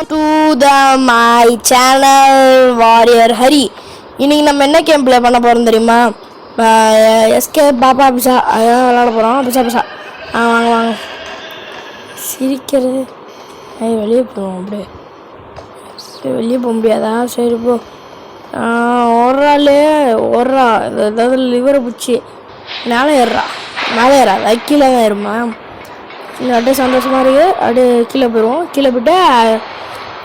to the my channel Warrior Hari. இன்னைக்கு நம்ம என்ன கேம் ப்ளே பண்ண போறோம் தெரியுமா? எஸ்கே பாபா பிசா அதான் விளையாட போகிறோம். பிசா வாங்க வாங்க. சிரிக்கிறது வெளியே போவோம். அப்படியே சரி வெளியே போக முடியாதா? சரி போ. ஓடுறா ஏதாவது லிவரை பிடிச்சி மேலே ஏறாது கீழே தான் ஏறுமா? அப்படியே சந்தோஷமாக இருக்குது. அப்படியே கீழே போயிடுவோம். கீழே போய்ட்டு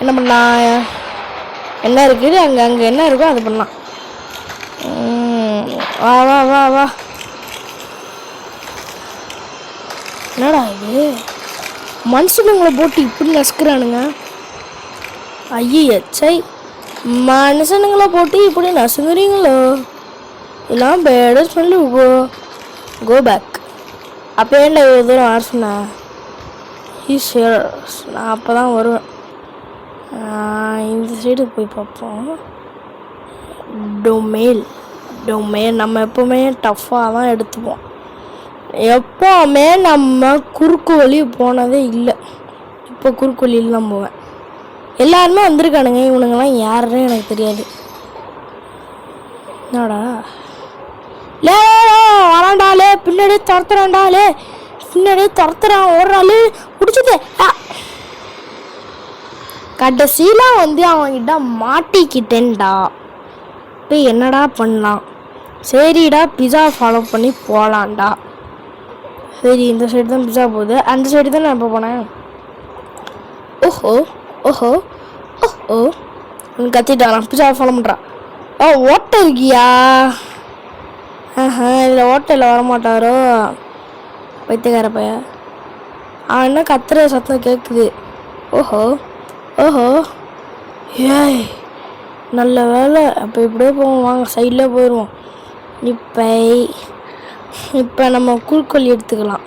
என்ன பண்ணலாம்? என்ன இருக்குது அங்கே என்ன இருக்கோ அது பண்ணலாம். வா வா வா வா. என்னடா இது மனுஷனுங்களை போட்டு இப்படி நசுக்கிறானுங்க? ஐயச்சை, மனுஷனுங்களை போட்டு இப்படி நசுங்குறீங்களோ? இதெல்லாம் பேட சொல்லி கோ பேக். அப்போ ஏன்டா இவ்வளோ தூரம் வர சொன்னேன்? நான் அப்போ தான் வருவேன். இந்த சைடு போய் பார்ப்போம். டொமேல் நம்ம எப்போவுமே டஃப்பாக தான் எடுத்துப்போம். எப்போவுமே நம்ம குறுக்கு வழி போனதே இல்லை. இப்போ குறுக்கு வழியில் தான் போவேன். எல்லாருமே வந்திருக்கானுங்க. இவனுங்கெல்லாம் யாருன்னு எனக்கு தெரியாது. என்னடா லே வராண்டாலே, பின்னாடி துரத்துறாண்டாலே, பின்னாடி துரத்துறான், ஓடுறாளு பிடிச்சது. கடைசியில் அவன்கிட்ட மாட்டிக்கிட்டேன்டா. இப்போ என்னடா பண்ணலாம்? சரிடா பிஸா ஃபாலோ பண்ணி போகலான்டா. சரி இந்த சைடு தான் பிஸா போகுது. அந்த சைடு தான் நான் இப்போ போனேன். ஓஹோ ஓஹோ ஓஹோ கத்திட்டான். பிஸா ஃபாலோ பண்ணுறான். ஓட்ட இருக்கியா? இதில் ஓட்டையில் வரமாட்டாரோ வைத்தியக்கார பைய. அவன் என்ன கத்துற சத்தம் கேட்குது. ஓஹோ ஓஹோ ஏய் நல்ல வேலை. அப்போ இப்படியே போவோம். வாங்க சைடில் போயிடுவோம். இப்போ நம்ம குறுக்கோழி எடுத்துக்கலாம்.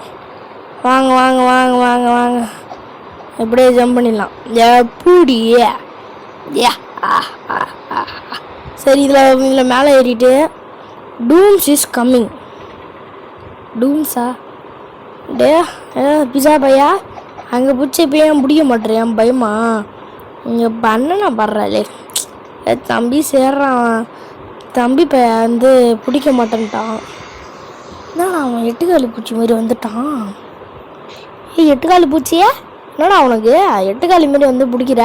வாங்க வாங்க வாங்க வாங்க வாங்க. இப்படியே ஜம்ப் பண்ணிடலாம். எப்படி சரி இதில் மேலே ஏறிட்டு டூம்ஸ் இஸ் கம்மிங். டூம்ஸா டே பிஸா பையா அங்கே பிடிச்சி இப்போ ஏன் பிடிக்க மாட்டேறேன்? பயமா இங்கே பண்ண படுறாளே. தம்பி சேர்றான். தம்பி பிடிக்க மாட்டேன்ட்டான். என்னடா அவன் எட்டுக்காலி பூச்சி மாதிரி வந்துட்டான். எட்டுக்காலி பூச்சியே என்னடா அவனுக்கு எட்டுக்காலி மாதிரி வந்து பிடிக்கிற?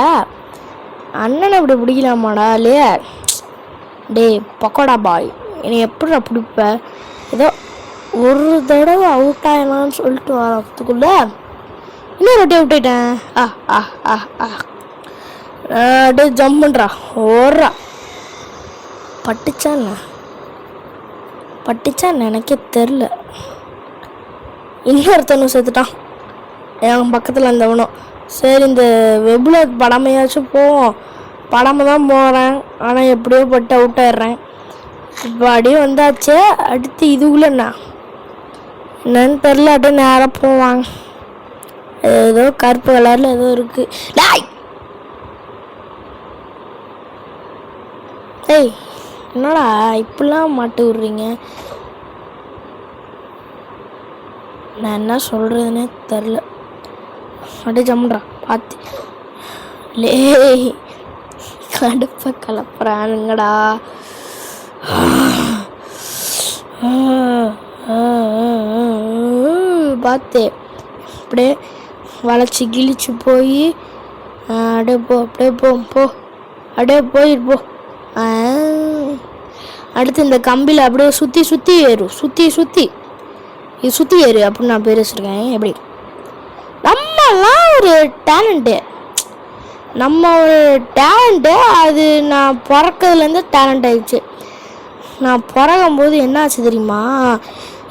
அண்ணனை இப்படி பிடிக்கலாமாடா? இல்லையே டே பக்கோடா பாய், என்னை எப்படி பிடிப்ப? ஏதோ ஒரு தடவை அவுட் ஆகலான்னு சொல்லிட்டு வரத்துக்குள்ள இன்னொரு வாட்டி அவுட் ஆயிட்டேன். அப்படியே ஜம்ப் பண்ணுறா, ஓடுறா. பட்டுச்சான்னு எனக்கே தெரில. இன்னொருத்தனும் சேர்த்துட்டான் என் பக்கத்தில் இருந்தவனும். சரி இந்த வெப்பில் படமையாச்சும் போவோம். படமாக தான் போகிறேன், ஆனால் எப்படியோ பட்டு அவுட் ஆயிடுறேன். இப்போ அப்படியே வந்தாச்சு. அடுத்து இதுக்குள்ள என்னன்னு தெரில. அப்படியே நேராக போவாங்க. ஏதோ கருப்பு கலரில் ஏதோ இருக்குது. ஏய் என்னடா இப்படிலாம் மாட்டு விட்றீங்க? நான் என்ன சொல்கிறதுனே தெரில. அப்படியே ஜம்முன்றா பார்த்து. லே கடுப்பை கலப்புறானுங்கடா. பார்த்து அப்படியே வளைச்சி கிழிச்சு போய் அப்படியே போ அப்படியே போயிட்டு போ. அடுத்து இந்த கம்பியில் அப்படியே சுற்றி ஏறும். இது சுற்றி ஏறு அப்படின்னு நான் பேர் வச்சுருக்கேன். எப்படி நம்மலாம் ஒரு டேலண்ட்டு, அது நான் பிறக்கிறதுலேருந்து டேலண்ட் ஆகிடுச்சு. நான் பிறகும்போது என்ன ஆச்சு தெரியுமா?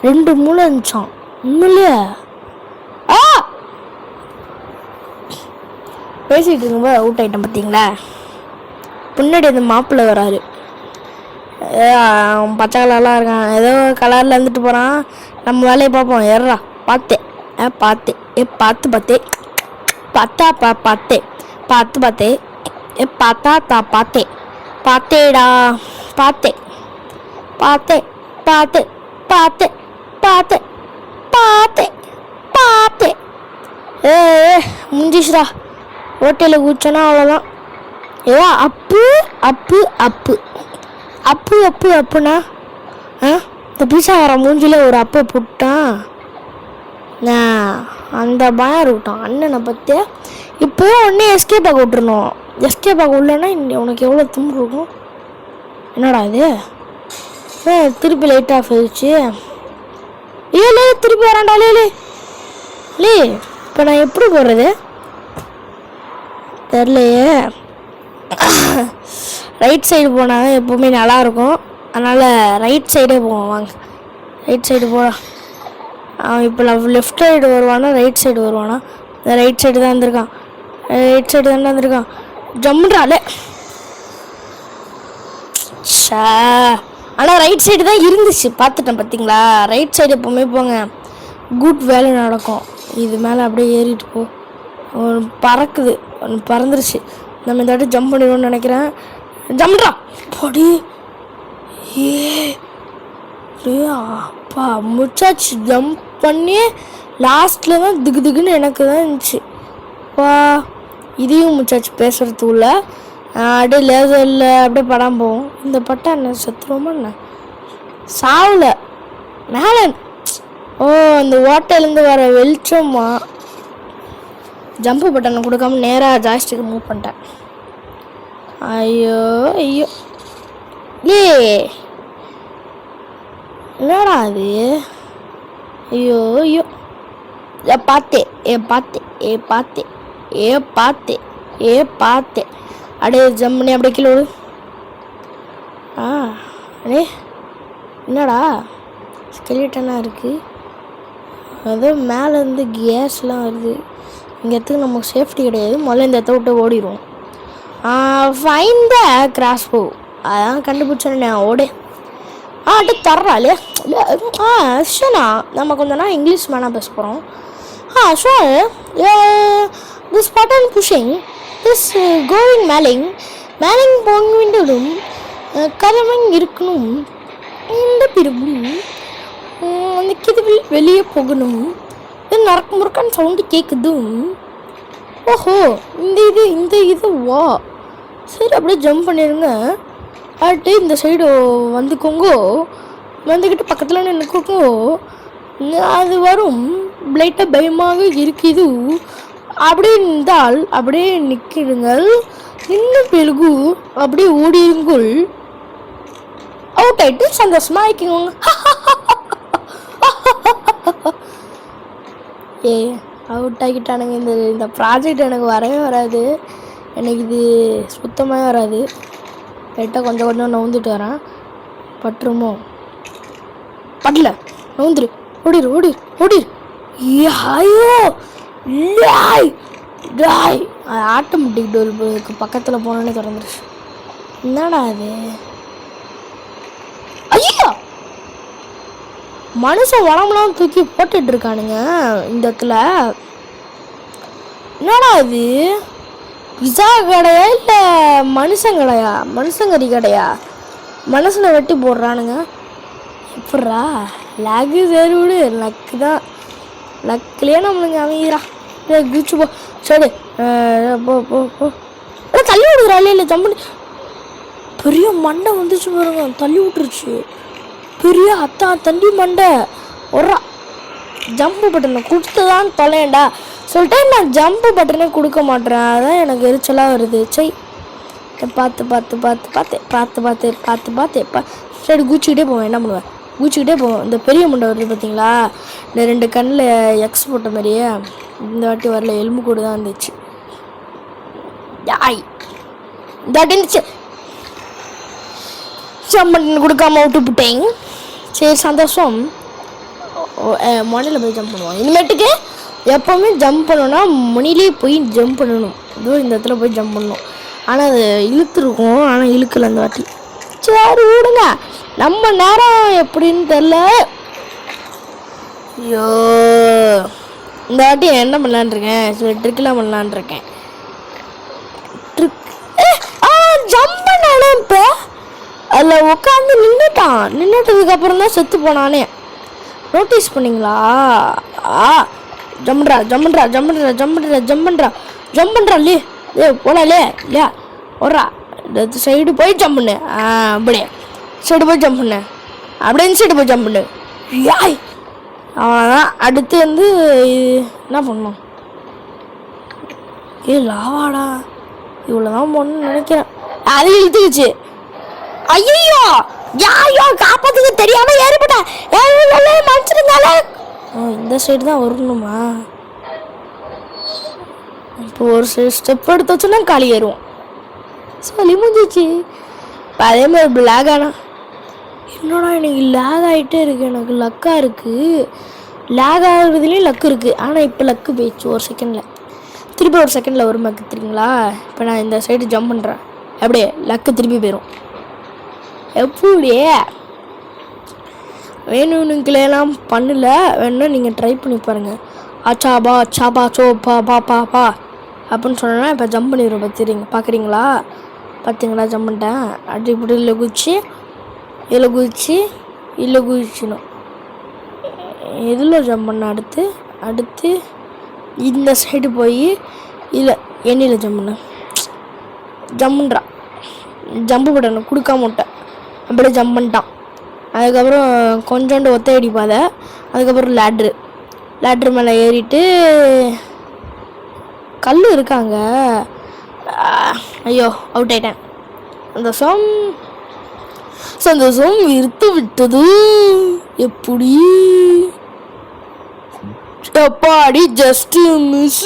2 மூளை இருந்துச்சான். உண்மையிலே பேசிகிட்டு இருக்கும்போது அவுட் ஆகிட்டேன். பார்த்தீங்களா? பின்னாடி அந்த மாப்பிள்ளை வராரு. பச்சை கலர்லாம் இருக்கான். ஏதோ கலரில் இருந்துட்டு போகிறான். நம்ம வேலையை பார்ப்போம். ஏறா பார்த்தேன். பார்த்தேடா பார்த்தேன். முடிஞ்சிச்சுடா. ஹோட்டலில் குதிச்சோன்னா அவ்வளோதான். ஏதோ அப்பு அப்பு அப்பு அப்பு அப்பு அப்புண்ணா இந்த பீஸா வர மூஞ்சில் ஒரு அப்பை போட்டான். அந்த பயம் இருக்கட்டும் அண்ணனை பற்றி. இப்போயே ஒன்றே எஸ்கேப் ஆக விட்டுருணும். எஸ்கேப் ஆக உள்ளேன்னா உனக்கு எவ்வளோ தும்பு இருக்கும். என்னடா இது திருப்பி லைட் ஆஃப் ஆயிடுச்சு. ஏலே திருப்பி வரான்டா. லே இப்போ நான் எப்படி போடுறது தெரிலையே. ரைட் சைடு போனால் எப்போவுமே நல்லாயிருக்கும். அதனால் ரைட் சைடே போவோம் வாங்க. ரைட் சைடு போடா. அவன் இப்போ லெஃப்ட் சைடு வருவானா ரைட் சைடு வருவானா? ரைட் சைடு தான் வந்திருக்கான். ரைட் சைடு தானே வந்திருக்கான். ஜம்முன்றாலே ஷா. ஆனால் ரைட் சைடு தான் இருந்துச்சு பார்த்துட்டேன் பார்த்தீங்களா. ரைட் சைடு எப்போவுமே போங்க, குட் வேலை நடக்கும். இது மேலே அப்படியே ஏறிட்டு போ. பறக்குது, ஒன்று பறந்துருச்சு. நம்ம இந்த வாட்டி ஜம்ப் பண்ணிடுவோம்னு நினைக்கிறேன். ஜம்ப்ரா பொடி. அப்பா முச்சாச்சு. ஜம்ப் பண்ணி லாஸ்ட்டில் தான் திகு திகுன்னு எனக்கு தான் இருந்துச்சு. அப்பா இதையும் முச்சாச்சு பேசுகிறதுக்குள்ள. அப்படியே லேசரில் அப்படியே படம் போவோம். இந்த பட்டா என்ன செத்துருவோமா என்ன? சாவில் மேலே ஓ அந்த ஓட்டையிலேருந்து வர வெளிச்சமா. ஜம்பு பட்டனை கொடுக்காம நேராக ஜாய்ஸ்டிக்கு மூவ் பண்ணிட்டேன். ஐயோ ஐயோ என்னடா அது? ஐயோ ஐயோ பார்த்தே அப்படியே ஜம்ப் பண்ணி அப்படியே கீழே விடு. அடே என்னடா ஸ்கெலிட்டனாக இருக்குது. அதோ மேலேருந்து கேஸ்லாம் வருது. இங்கே இடத்துக்கு நமக்கு சேஃப்டி கிடையாது. முதல்ல இந்த இடத்த விட்டு ஓடிடுவோம். ஃபைன் த கிராஸ் போ அதான் கண்டுபிடிச்சேன். ஓடே அப்படியே தர்றாளே. ஷோனா நம்ம கொஞ்சம் நாள் இங்கிலீஷ் மேனாக பேச போகிறோம். Show this button pushing this கோவிங் mailing போங்க வேண்டும் கதவங்க இருக்கணும். இந்த பிறகும் அந்த கிதுவில் வெளியே போகணும். நரக்கு முறுக்கான்னு சவுண்டு கேட்குது. ஓஹோ இந்த இது வா. சரி அப்படியே ஜம்ப் பண்ணிடுங்க. அப்படியே இந்த சைடு வந்துக்கோங்கோ. வந்துக்கிட்டு பக்கத்தில் நின்றுக்கோங்கோ. அது வரும். லைட்டாக பயமாக இருக்குது. அப்படியே இருந்தால் அப்படியே நிற்கிடுங்கள். இன்னும் பிறகு அப்படியே ஓடிடுங்கள். அவுட் ஆகிட்டு சந்தோஷமாக ஆயிக்கோங்க. அவுட் ஆகிட்டானுங்க. இந்த ப்ராஜெக்ட் எனக்கு வரவே வராது. எனக்கு இது சுத்தமாக வராது. லைட்டாக கொஞ்சம் நவுந்துட்டு வரேன். பட்டுருமோ? பட்டல நவுந்துரு. ஓடிரு. ஐயோ டாய் ஆட்டோமேட்டிக் டோருக்கு பக்கத்தில் போனோன்னே திறந்துருச்சு. என்னடா அது? ஐயோ மனுஷன் உடம்புலாம் தூக்கி போட்டுட்டு இருக்கானுங்க இந்த இடத்துல. என்னடா அது? பிஸா கடையா இல்லை மனுஷங்கறி கடையா? மனுஷனை வெட்டி போடுறானுங்க. எப்பட்றா லேகு? சரி விடு, லக்கு தான். லக்குலேயே நம்மளுங்க அமைகிறா. குதிச்சு போ. சரி போ. தள்ளி விடுறா. இல்லை ஜம்பு. பெரிய மண்டை வந்துச்சு பாருங்க. தள்ளி விட்டுருச்சு. பெரிய தண்டி மண்டை ஒரா. ஜம்பு பட்டனை கொடுத்துதான் தொலையண்டா சொல்லிட்டே. நான் ஜம்பு பட்டனே கொடுக்க மாட்டேறேன். அதான் எனக்கு எரிச்சலாக வருது. சரி பார்த்து சரி குச்சிக்கிட்டே போவேன். என்ன பண்ணுவேன்? குச்சிக்கிட்டே போவோம். இந்த பெரிய மண்டை வருது பார்த்தீங்களா? இந்த 2 கண்ணில் எக்ஸ் போட்ட மாதிரியே. இந்த வாட்டி வரல, எலும்பு கூடு தான் இருந்துச்சு. இந்த வாட்டி இருந்துச்சு. ஜம்பு கொடுக்காம விட்டுவிட்டேன். சரி சந்தோஷம். மொனையில் போய் ஜம்ப் பண்ணுவோம். இனிமேட்டுக்கு எப்போவுமே ஜம்ப் பண்ணணும்னா முனிலே போய் ஜம்ப் பண்ணணும். இதுவும் இந்த இடத்துல போய் ஜம்ப் பண்ணணும். ஆனால் அது இழுத்துருக்கும். ஆனால் இழுக்கலை அந்த வாட்டி. சரி விடுங்க, நம்ம நேரம் எப்படின்னு தெரில. ஐயோ இந்த வாட்டி என்ன பண்ணலான்ருக்கேன்? சில ட்ரிக்கெலாம் பண்ணலான்ருக்கேன். ஜம்ப் பண்ணானே. இப்போ அதில் உட்காந்து நின்றுட்டதுக்கப்புறம் தான் செத்து போனானே. நோட்டீஸ் பண்ணிங்களா? ஜம்புன்றா ஜம்ப் பண்ணுறான்லே போலாலே இல்லையா ஓடுறா இந்த சைடு போய் ஜம்ப் பண்ணு அப்படியே சைடு போய் ஜம்ப் பண்ணு அப்படியே இந்த சைடு போய் ஜம்ப் பண்ணு யாய் அவ்வளோதான். அடுத்து வந்து என்ன பண்ணணும்? லாவாடா இவ்வளோதான் போகணும்னு நினைக்கிறேன். அது இழுத்துக்குச்சு. ஐயோ யாயோ காப்பாத்துக்கு தெரியாம ஏறிப்பட்டேன். மனுச்சிருந்தாலே இந்த சைடு தான் வரணுமா? இப்போ ஒரு ஸ்டெப் எடுத்து வச்சோன்னா காலி ஏறுவோம். சொல்லி முடிஞ்சிச்சு. அதே மாதிரி பிளாக் ஆனா என்னடா எனக்கு லேக் ஆகிட்டே இருக்கு. எனக்கு லக்காக இருக்குது. லேக் ஆகுறதுலேயும் லக்கு இருக்குது. ஆனால் இப்போ லக்கு போயிடுச்சு ஒரு செகண்டில். திருப்பி ஒரு செகண்டில் வரும் லக்கு தெரியுங்களா? இப்போ நான் இந்த சைடு ஜம்ப் பண்ணுறேன் அப்படியே லக்கு திருப்பி போயிடும். எப்படியே வேணும்னுக்கெல்லாம் பண்ணல. வேணும்னா நீங்கள் ட்ரை பண்ணி பாருங்கள். அச்சாபா அச்சாபா சோ பா பா பா பா அப்படின்னு சொன்னேன்னா இப்போ ஜம்ப் பண்ணிடுவோம். பார்க்குறீங்களா? பார்த்தீங்களா? ஜம்ப் பண்ணிட்டேன். அப்படி இப்படி இல்லை குதிச்சு இதில் குதிச்சு இல்லை குதிச்சிடும். எதில் ஜம்ப் பண்ண அடுத்து இந்த சைடு போய் இல்லை எண்ணெயில் ஜம்ப் பண்ண ஜம்முன்றா ஜம்பு பட்டணும் கொடுக்காம விட்டேன். அப்படியே ஜம்ப் பண்ணிட்டான். அதுக்கப்புறம் கொஞ்சோண்டு ஒத்தை அடிப்பாத. அதுக்கப்புறம் லேட்ரு மேலே ஏறிட்டு கல் இருக்காங்க. ஐயோ அவுட் ஆயிட்டேன். அந்த சந்தோஷம் விருத்து விட்டது. எப்படி அப்பாடி ஜஸ்ட் மிஸ்.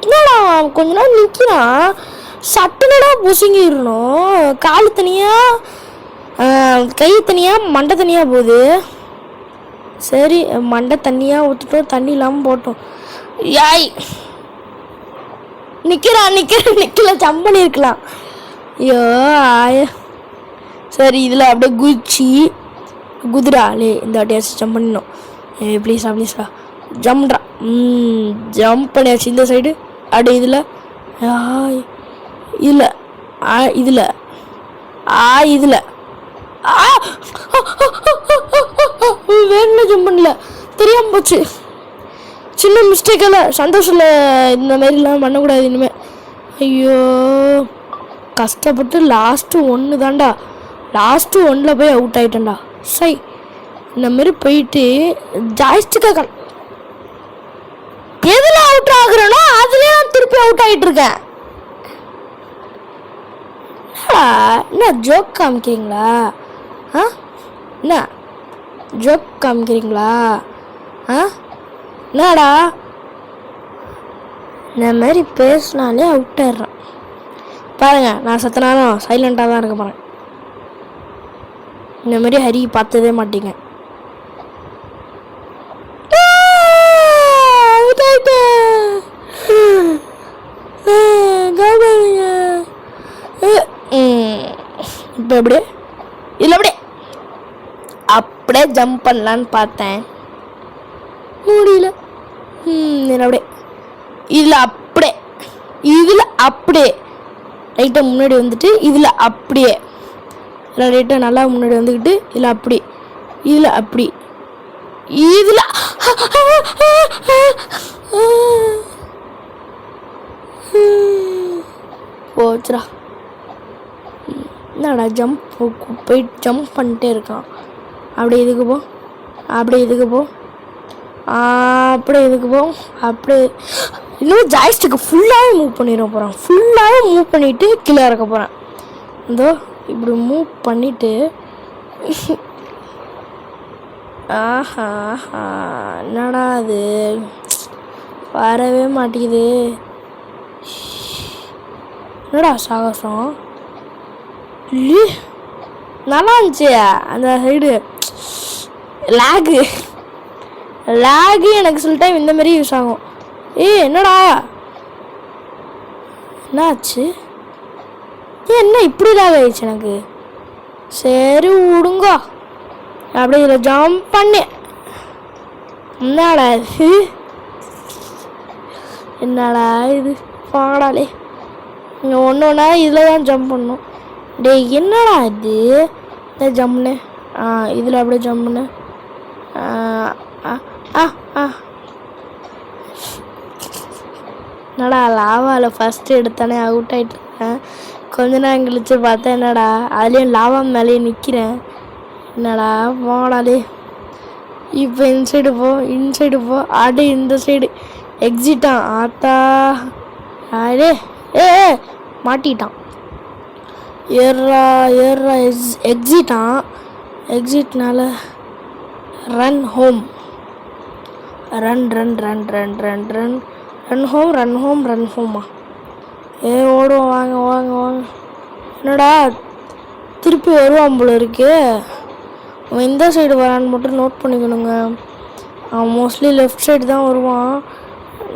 என்னடா கொஞ்ச நாள் நிற்கிறான். சட்டுனடா புசுங்கிடணும். கால் தனியாக கை தனியாக மண்டை தனியாக போகுது. சரி மண்டை தண்ணியாக ஊற்றிட்டோம். தண்ணி இல்லாமல் போட்டோம். யாய் நிற்கல ஜம்ப் பண்ணியிருக்கலாம். ஐயோ ஆய சரி இதில் அப்படியே குதிராலே இந்த வாட்டியாச்சும் ஜம்ப் பண்ணிடணும். ப்ளீஸ்டா ஜம்ப்ரா. ஜம்ப் பண்ணியாச்சு. இந்த சைடு அப்படியே இதில் வேணும்னு ஜம்ப் பண்ணல, தெரியாமல் போச்சு. சின்ன மிஸ்டேக்கில் சந்தோஷத்தில் இந்த மாதிரிலாம் பண்ணக்கூடாது இனிமேல். ஐயோ கஷ்டப்பட்டு லாஸ்ட்டு 1 தான்டா. லாஸ்ட்டு 1 போய் அவுட் ஆகிட்டேன்டா. சை இந்த மாதிரி போயிட்டு ஜாய்ஸ்டிக்காக எதில் அவுட் ஆகுறேனோ அதுலேயே நான் திருப்பி அவுட் ஆகிட்டு இருக்கேன். என்ன ஜோக் காமிக்கிறீங்களா? என்ன ஜோக் காமிக்கிறீங்களா? என்னடா இந்த மாதிரி பேசினாலே அவுட் ஆயிடுறான். பாருங்க நான் சத்தனாலும் சைலண்டாக தான் இருக்க போகிறேன். இந்த மாதிரி ஹரி பார்த்ததே மாட்டீங்க. இப்போ எப்படி இல்லை அப்படியே ஜம்ப் பண்ணலான்னு பார்த்தேன், முடியல. அப்படியே இதில் அப்படியே ரைட்டாக முன்னாடி வந்துட்டு இதில் அப்படியே ரைட்டாக நல்லா முன்னாடி வந்துக்கிட்டு இதில் அப்படி இதில் போச்சுடா. என்னடா போய் ஜம்ப் பண்ணிட்டே இருக்கான். அப்படியே இதுக்கு போ அப்படியே இதுக்கு போ அப்படியே இன்னும் ஜாய்ஸ்டிக்கு ஃபுல்லாகவே மூவ் பண்ணிட போகிறான். ஃபுல்லாகவே மூவ் பண்ணிவிட்டு கீழே இறக்க போகிறேன். இதோ இப்படி மூவ் பண்ணிவிட்டு ஆஹா என்னடா அது வரவே மாட்டேங்குது. என்னடா சாகசம் நல்லா இருந்துச்சு. அந்த சைடு லேகு எனக்கு சில டைம் இந்த மாதிரி யூஸ் ஆகும். என்னடா என்னாச்சு? என்ன இப்படி லேக் ஆயிடுச்சு எனக்கு? சரி விடுங்கோ. அப்படியே இதில் ஜம்ப் பண்ணேன். என்னடா இது பாடாலே இங்கே ஒன்றா இதில் தான் ஜம்ப் பண்ணணும். என்னடா இது ஜம்முன்னு இதில் அப்படியே ஜம்முன்னு என்னடா லாவாவில் ஃபஸ்ட்டு எடுத்தானே அவுட் ஆகிட்டுருக்கேன். கொஞ்ச நேரம் கழிச்சு பார்த்தா என்னடா அதுலேயும் லாவா மேலேயே நிற்கிறேன். என்னடா போடாலே. இப்போ இன்சைடு போ அடி இந்த சைடு எக்ஸிட்டான் ஆத்தா. அடே ஏ மாட்டிட்டான். ஏறா எக்ஸிட்டான். எக்ஸிட்னால ரன் ஹோம். ரன் ஹோமா. ஓடுவோம். வாங்க. என்னடா திருப்பி வருவான் போல இருக்கு. அவன் இந்த சைடு வரான்னு மட்டும் நோட் பண்ணிக்கணுங்க. அவன் மோஸ்ட்லி லெஃப்ட் சைடு தான் வருவான்.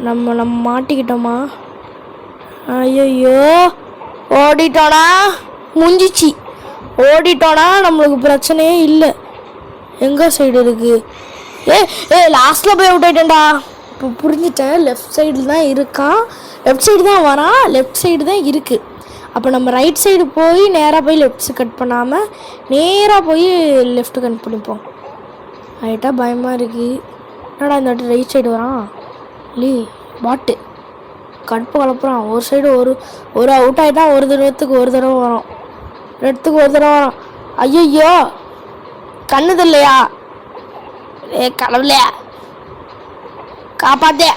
நம்ம மாட்டிக்கிட்டோமா? ஐயோ ஓடிட்டோனா முடிஞ்சிச்சு. ஓடிட்டோனா நம்மளுக்கு பிரச்சனையே இல்லை. எங்கே சைடு இருக்கு? லாஸ்ட்டில் போய் அவுட் ஆகிட்டேன்டா. இப்போ புரிஞ்சிட்டேன். லெஃப்ட் சைடு தான் இருக்கான். லெஃப்ட் சைடு தான் வரான். லெஃப்ட் சைடு தான் இருக்குது. அப்போ நம்ம ரைட் சைடு போய் நேராக போய் லெஃப்ட் கட் பண்ணாமல் நேராக போய் லெஃப்ட்டு கட் பண்ணிப்போம். ரைட்டாக பயமாக இருக்குது. என்னடா இந்த வாட்டி ரைட் சைடு வரான். பாட்டு கடுப்பு கலப்புறான். ஒரு சைடு ஒரு அவுட் ஆகிட்டா ஒரு தடவை வரும். ரெண்டுத்துக்கு ஒரு தடவை வரும். ஐயோ கண்ணுது இல்லையா? கடவுளே காப்பாத்தே.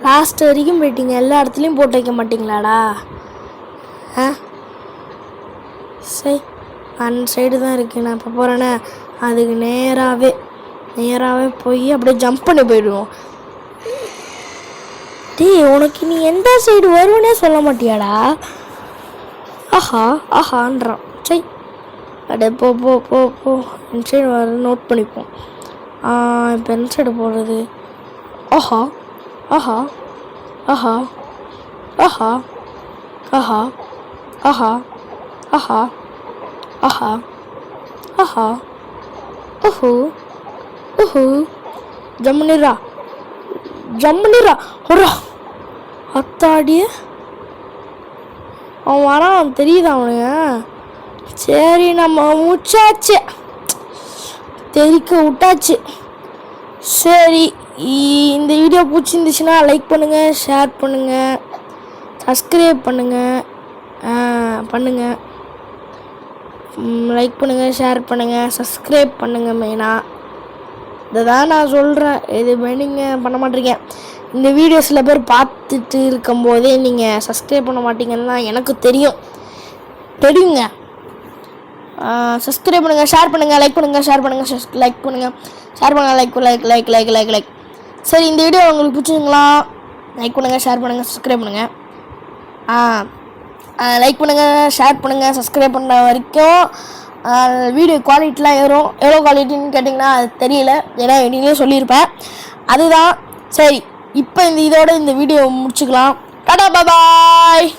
லாஸ்ட் வரைக்கும் போயிட்டீங்க. எல்லா இடத்துலையும் போட்டு வைக்க மாட்டிங்களாடா? சரி அந்த சைடு தான் இருக்கு. நான் இப்போ போகிறேன்னே அதுக்கு நேராகவே போய் அப்படியே ஜம்ப் பண்ணி போயிடுவோம். உனக்கு நீ எந்த சைடு வருவனே சொல்ல மாட்டியாடா? ஆஹான்றான். சரி அப்படியே போ. என் சைடு வர நோட் பண்ணிப்போம். இப்போ என் சைடு போடுறது. ஆஹா ஜம்முனிரா ஒரு அத்தாடிய அவன் வரான் தெரியுதா அவனுங்க? சரி நம்ம முச்சாச்சு, தெரிக்க விட்டாச்சு. சரி இந்த வீடியோ பிடிச்சிருந்துச்சுன்னா லைக் பண்ணுங்கள், ஷேர் பண்ணுங்கள், சப்ஸ்கிரைப் பண்ணுங்கள். லைக் பண்ணுங்கள், ஷேர் பண்ணுங்கள், சப்ஸ்கிரைப் பண்ணுங்கள். மெயினாக இதை தான் நான் சொல்கிறேன். எதுவுமே நீங்கள் பண்ண மாட்டீங்க. இந்த வீடியோ சில பேர் பார்த்துட்டு இருக்கும்போதே நீங்கள் சப்ஸ்கிரைப் பண்ண மாட்டீங்கன்னு தான் எனக்கு தெரியுங்க. சப்ஸ்கிரைப் பண்ணுங்கள், ஷேர் பண்ணுங்கள், லைக் பண்ணுங்கள், ஷேர் பண்ணுங்கள், லைக் பண்ணுங்கள், ஷேர் பண்ணுங்கள், லைக். சரி இந்த வீடியோ உங்களுக்கு பிடிச்சிங்களா? லைக் பண்ணுங்கள், ஷேர் பண்ணுங்கள், சப்ஸ்கிரைப் பண்ணுங்கள். லைக் பண்ணுங்கள், ஷேர் பண்ணுங்கள், சப்ஸ்கிரைப் பண்ணுற வரைக்கும் வீடியோ குவாலிட்டிலாம் ஏறும். எவ்வளோ குவாலிட்டின்னு கேட்டிங்கன்னா அது தெரியல, ஏன்னா எடிங்லேயே சொல்லியிருப்பேன். அதுதான். சரி இப்போ இதோட இந்த வீடியோ முடிச்சுக்கலாம். டாடா பாய்.